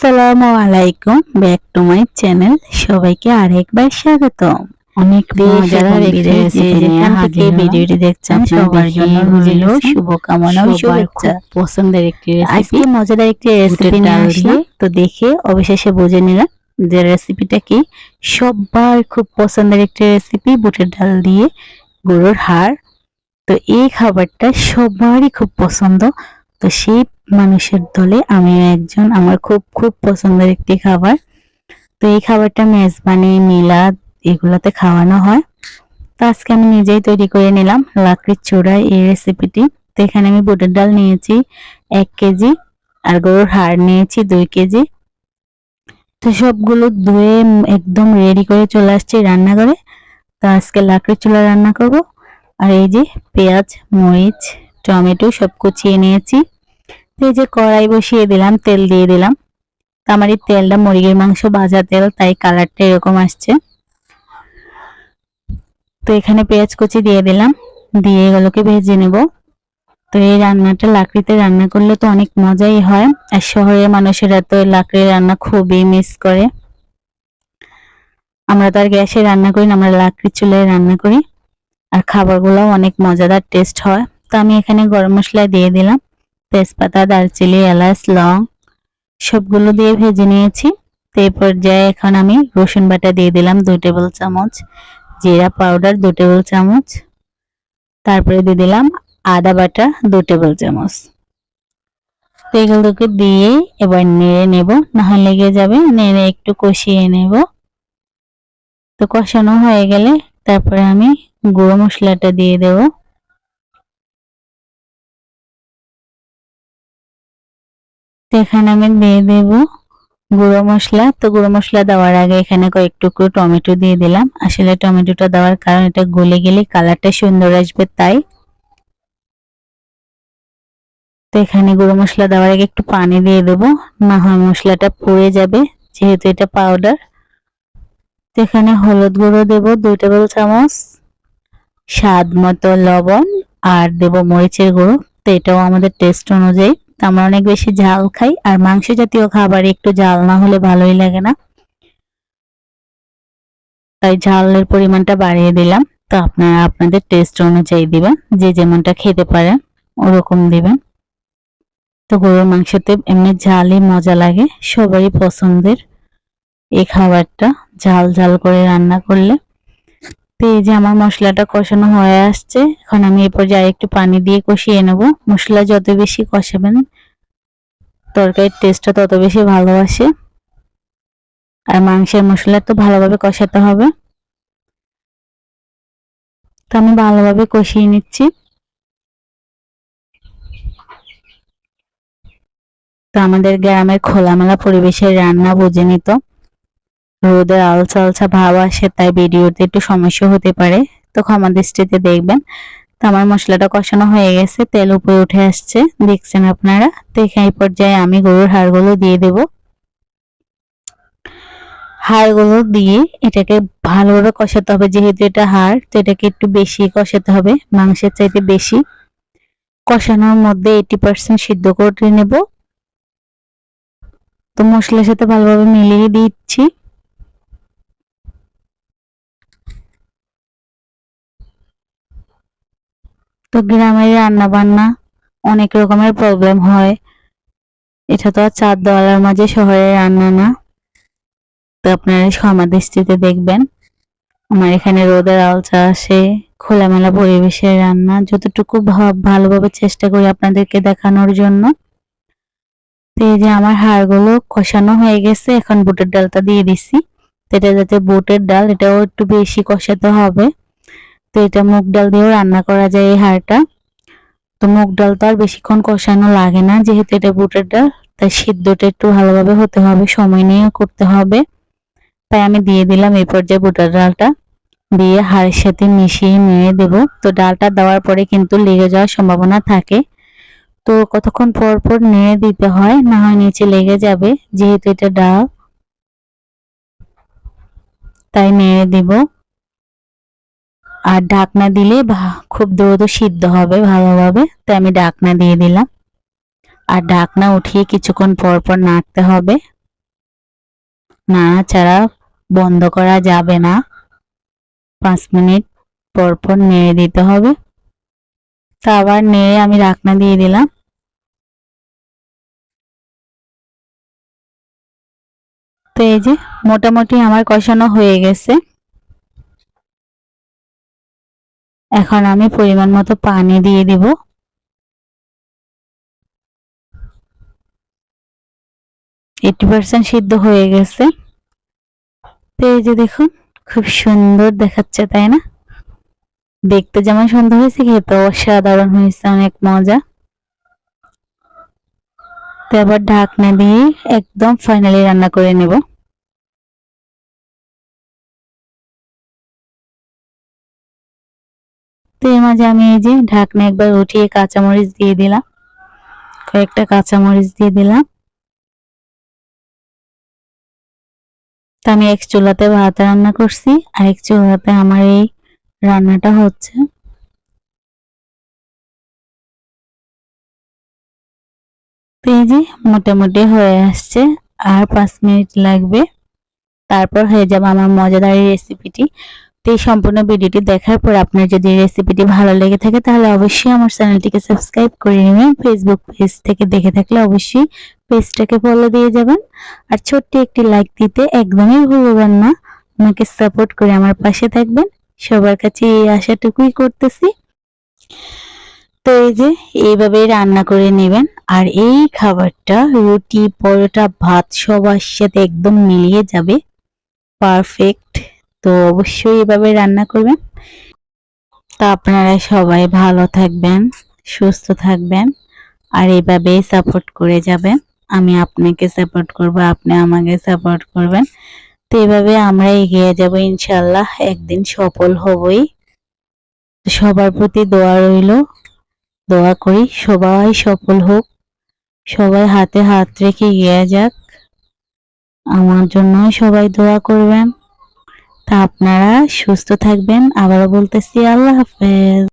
আসসালামু আলাইকুম, back to my channel. সবাইকে আরেকবার স্বাগতম। অনেক মজার একটি রেসিপি নিয়ে হাজির হলাম। ভিডিওটি দেখছেন সবার জন্য রইল শুভকামনা ও শুভেচ্ছা। পছন্দের একটি রেসিপি, আজকে মজাদার একটি রেসিপি নিয়ে আসলাম। তো দেখে অবশেষে বুঝে নিলাম যে রেসিপিটা কি। সবার খুব পছন্দের একটি রেসিপি, বুটের ডাল দিয়ে গরুর হাড়। তো এই খাবারটা সবারই খুব পছন্দ। তো সেই মানুষের দলে আমিও একজন। আমার খুব খুব পছন্দের একটি খাবার। তো এই খাবারটা মেজবানি, মিলাদ এগুলাতে খাওয়ানো হয়। তো আজকে আমি নিজেই তৈরি করে নিলাম লাকড়ির চূড়ায় এই রেসিপিটি। তো এখানে আমি বুটের ডাল নিয়েছি 1 কেজি আর গরুর হাড় নিয়েছি 2 কেজি। তো সবগুলো ধুয়ে একদম রেডি করে চলে আসছি রান্নাঘরে। তো আজকে লাকড়ির চুলায় রান্না করব। আর এই যে পেঁয়াজ, মরিচ, টমেটো সব কুচিয়ে নিয়েছি। এই যে কড়াই বসিয়ে দিলাম, তেল দিয়ে দিলাম। তো আমার এই তেলটা মুরগির মাংস ভাজা তেল, তাই কালারটা এরকম আসছে। তো এখানে পেঁয়াজ কুচি দিয়ে দিলাম, দিয়ে এগুলোকে ভেজে নেব। তো এই রান্নাটা লাকড়িতে রান্না করলে তো অনেক মজাই হয়। আর শহরের মানুষেরা তো লাকড়ির রান্না খুবই মিস করে। আমরা তো আর গ্যাসে রান্না করি না, আমরা লাকড়ির চুলায় রান্না করি। আর খাবারগুলোও অনেক মজাদার টেস্ট হয়। তো আমি এখানে গরম মশলা দিয়ে দিলাম, তেজপাতা, দারচিনি, এলাচ, লং সবগুলো দিয়ে ভেজে নিয়েছি। তো এই পর্যায়ে এখন আমি রসুন বাটা দিয়ে দিলাম 2 টেবিল চামচ, জিরা পাউডার 2 টেবিল চামচ, তারপরে দিয়ে দিলাম আদা বাটা 2 টেবিল চামচ। তো এগুলোকে দিয়ে এবার নেড়ে নেব, না হলে লেগে যাবে। নেড়ে একটু কষিয়ে নেব। তো কষানো হয়ে গেলে তারপরে আমি গুঁড়ো মশলাটা দিয়ে দেব। তো এখানে আমি দিয়ে দেব গুঁড়ো মশলা। তো গুঁড়ো মশলা দেওয়ার আগে এখানে কয়েক টুকরো টমেটো দিয়ে দিলাম। আসলে টমেটোটা দেওয়ার কারণ এটা গলে গেলে কালারটা সুন্দর আসবে, তাই। তো এখানে গুঁড়ো মশলা দেওয়ার আগে একটু পানি দিয়ে দেবো, না হয় মশলাটা পুড়ে যাবে, যেহেতু এটা পাউডার। তো এখানে হলুদ গুঁড়ো দেব 2 টেবিল চামচ, স্বাদ মতো লবণ, আর দেব মরিচের গুঁড়ো। তো এটাও আমাদের টেস্ট অনুযায়ী। তো আমরা অনেক বেশি ঝাল খাই, আর মাংস জাতীয় খাবারে একটু ঝাল না হলে ভালোই লাগে না, তাই ঝালের পরিমাণটা বাড়িয়ে দিলাম। তো আপনারা আপনাদের টেস্ট অনুযায়ী দিবেন, যে যেমনটা খেতে পারেন ওরকম দিবেন। তো গরুর মাংসতে এমনি ঝালই মজা লাগে, সবারই পছন্দের এই খাবারটা ঝাল ঝাল করে রান্না করলে। তো এই যে আমার মশলাটা কষানো হয়ে আসছে, এখন আমি এই পর্যায়ে একটু পানি দিয়ে কষিয়ে নেব। মশলা যত বেশি কষাবেন তরকারির টেস্টটা তত বেশি ভালো আসে। আর মাংসের মশলা তো ভালোভাবে কষাতে হবে। তো আমি ভালোভাবে কষিয়ে নিচ্ছি। তো আমাদের গ্রামের খোলামেলা পরিবেশের রান্না বুঝে নিত, রোদের আলসা আলসা ভাব আসে, তাই ভিডিওতে একটু সমস্যা হতে পারে, তো ক্ষমা দৃষ্টিতে দেখবেন। তো আমার মশলাটা কষানো হয়ে গেছে, তেল উপরে উঠে আসছে, দেখছেন আপনারা। তো এই পর্যায়ে আমি গরুর হাড়গুলো দিয়ে দেব। হাড়গুলো দিয়ে এটাকে ভালোভাবে কষাতে হবে, যেহেতু এটা হাড়, তো এটাকে একটু বেশি কষাতে হবে, মাংসের চাইতে বেশি। কষানোর মধ্যে 80% সিদ্ধ করে নেব। তো মশলার সাথে ভালোভাবে মিলিয়ে দিচ্ছি। তো গ্রামের রান্না বান্না অনেক রকমের প্রবলেম হয়, এটা তো আর চার দেওয়ালের মাঝে শহরের রান্না না। তো আপনারা ক্ষমা দৃষ্টিতে দেখবেন। আমার এখানে রোদের আলচা আসে, খোলামেলা পরিবেশের রান্না যতটুকু ভালোভাবে চেষ্টা করি আপনাদেরকে দেখানোর জন্য। তো এই যে আমার হাড়গুলো কষানো হয়ে গেছে, এখন বুটের ডালটা দিয়ে দিচ্ছি। তো এটা যাতে বুটের ডাল, এটাও একটু বেশি কষাতে হবে। তো এটা মুগ ডাল দিয়েও রান্না করা যায় এই হাড়টা। তো মুগ ডাল তো আর বেশিক্ষণ কষানো লাগে না, যেহেতু এটা বুটের ডাল, তাই সিদ্ধটা একটু ভালোভাবে হতে হবে, সময় নিয়ে করতে হবে। তাই আমি দিয়ে দিলাম এই পর্যায়ে বুটের ডালটা, দিয়ে হাড়ের সাথে মিশিয়ে নেড়ে দেব। তো ডালটা দেওয়ার পরে কিন্তু লেগে যাওয়ার সম্ভাবনা থাকে, তো কতক্ষণ পর পর নেড়ে দিতে হয়, না হয় নিচে লেগে যাবে, যেহেতু এটা ডাল, তাই নেড়ে দিব। আর ঢাকনা দিলে খুব দ্রুত সিদ্ধ হবে ভালোভাবে, তাই আমি ঢাকনা দিয়ে দিলাম। আর ঢাকনা উঠিয়ে কিছুক্ষণ পর পর নাড়তে হবে। নাড়াচাড়া বন্ধ করা যাবে না, 5 মিনিট পর পর নেড়ে দিতে হবে। তা আবার নেড়ে আমি ঢাকনা দিয়ে দিলাম। তো এই যে মোটামুটি আমার কষানো হয়ে গেছে। এখন আমি পরিমাণ মতো পানি দিয়ে দিব। এইটি % সিদ্ধ হয়ে গেছে। তো এই যে দেখুন খুব সুন্দর দেখাচ্ছে, তাই না? দেখতে যেমন সুন্দর হয়েছে, খেতে অসাধারণ হয়েছে, অনেক মজা। তো আবার ঢাকনা দিয়ে একদম ফাইনালি রান্না করে নেব। তো এর মাঝে আমি এই যে ঢাকনা একবার উঠিয়ে কাঁচামরিচ দিয়ে দিলাম, কয়েকটা কাঁচামরিচ দিয়ে দিলাম। তো আমি এক চুলাতে ভাত রান্না করছি, আর এক চুলাতে আমার এই রান্নাটা হচ্ছে। তো এই যে মোটামুটি হয়ে আসছে, আর 5 মিনিট লাগবে, তারপর হয়ে যাবে আমার মজাদার এই রেসিপিটি। তো এই সম্পূর্ণ ভিডিওটি দেখার পর আপনার যদি এই রেসিপিটি ভালো লেগে থাকে তাহলে অবশ্যই আমার চ্যানেলটিকে সাবস্ক্রাইব করে নেবেন। ফেসবুক পেজ থেকে দেখে থাকলে অবশ্যই পেজটাকে ফলো দিয়ে যাবেন, আর ছোট্ট একটি লাইক দিতে একদমই ভুলবেন না। আমাকে সাপোর্ট করে আমার পাশে থাকবেন, সবার কাছে এই আশাটুকুই করতেছি। তো এই যে এইভাবেই রান্না করে নেবেন, আর এই খাবারটা রুটি, পরোটা, ভাত সবার সাথে একদম মিলিয়ে যাবে, পারফেক্ট। তো অবশ্যই এভাবে রান্না করবেন। তা আপনারা সবাই ভালো থাকবেন, সুস্থ থাকবেন, আর এইভাবেই সাপোর্ট করে যাবেন। আমি আপনাকে সাপোর্ট করব, আপনি আমাকে সাপোর্ট করবেন। তো এভাবে আমরা এগিয়ে যাব ইনশাল্লাহ, একদিন সফল হবই। সবার প্রতি দোয়া রইল, দোয়া করি সবাই সফল হোক, সবাই হাতে হাত রেখে এগিয়ে যাক। আমার জন্য সবাই দোয়া করবেন। তা আপনারা সুস্থ থাকবেন। আবারও বলতেছি আল্লাহ হাফেজ।